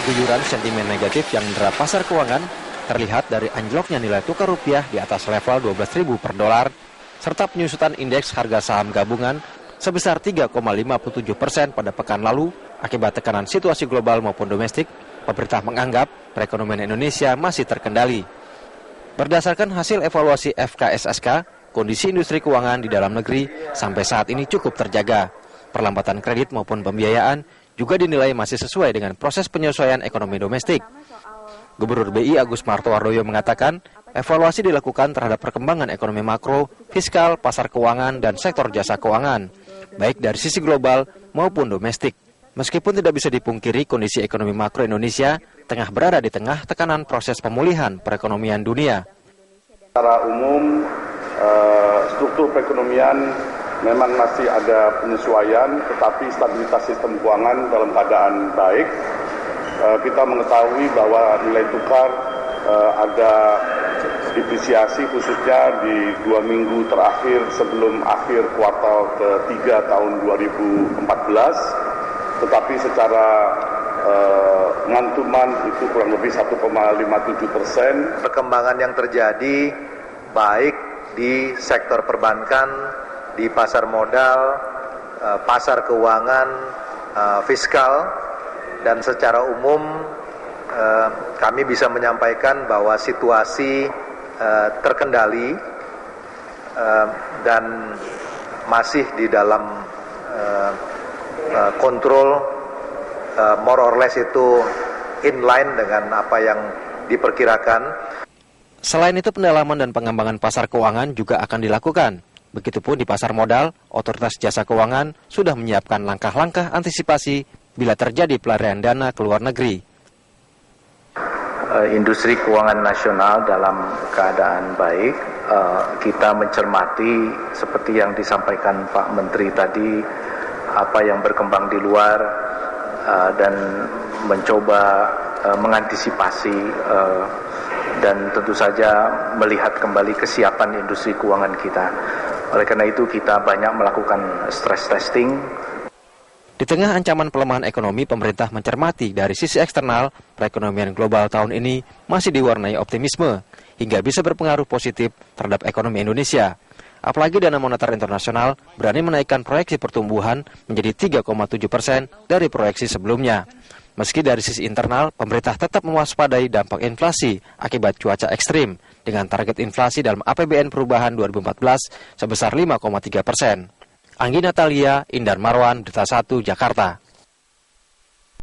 sebagai guyuran sentimen negatif yang mendera pasar keuangan terlihat dari anjloknya nilai tukar rupiah di atas level 12.000 per dolar, serta penyusutan indeks harga saham gabungan sebesar 3,57% pada pekan lalu akibat tekanan situasi global maupun domestik. Pemerintah menganggap perekonomian Indonesia masih terkendali. Berdasarkan hasil evaluasi FKSSK, kondisi industri keuangan di dalam negeri sampai saat ini cukup terjaga. Perlambatan kredit maupun pembiayaan juga dinilai masih sesuai dengan proses penyesuaian ekonomi domestik. Gubernur BI Agus Martowardoyo mengatakan, evaluasi dilakukan terhadap perkembangan ekonomi makro, fiskal, pasar keuangan, dan sektor jasa keuangan, baik dari sisi global maupun domestik. Meskipun tidak bisa dipungkiri kondisi ekonomi makro Indonesia tengah berada di tengah tekanan proses pemulihan perekonomian dunia. Secara umum, struktur perekonomian memang masih ada penyesuaian, tetapi stabilitas sistem keuangan dalam keadaan baik. Kita mengetahui bahwa nilai tukar ada depresiasi khususnya di 2 minggu terakhir sebelum akhir kuartal ketiga tahun 2014, tetapi secara month-to-month itu kurang lebih 1,57%. Perkembangan yang terjadi baik di sektor perbankan, di pasar modal, pasar keuangan, fiskal, dan secara umum kami bisa menyampaikan bahwa situasi terkendali dan masih di dalam kontrol, more or less itu in line dengan apa yang diperkirakan. Selain itu, pendalaman dan pengembangan pasar keuangan juga akan dilakukan. Begitupun di pasar modal, Otoritas Jasa Keuangan sudah menyiapkan langkah-langkah antisipasi bila terjadi pelarian dana ke luar negeri. Industri keuangan nasional dalam keadaan baik. Kita mencermati seperti yang disampaikan Pak Menteri tadi, apa yang berkembang di luar dan mencoba mengantisipasi dan tentu saja melihat kembali kesiapan industri keuangan kita. Oleh karena itu kita banyak melakukan stress testing. Di tengah ancaman pelemahan ekonomi, pemerintah mencermati dari sisi eksternal, perekonomian global tahun ini masih diwarnai optimisme, hingga bisa berpengaruh positif terhadap ekonomi Indonesia. Apalagi Dana Moneter Internasional berani menaikkan proyeksi pertumbuhan menjadi 3,7% dari proyeksi sebelumnya. Meski dari sisi internal, pemerintah tetap mewaspadai dampak inflasi akibat cuaca ekstrim, dengan target inflasi dalam APBN perubahan 2014 sebesar 5,3%. Anggi Natalia, Indar Marwan, Berita 1, Jakarta.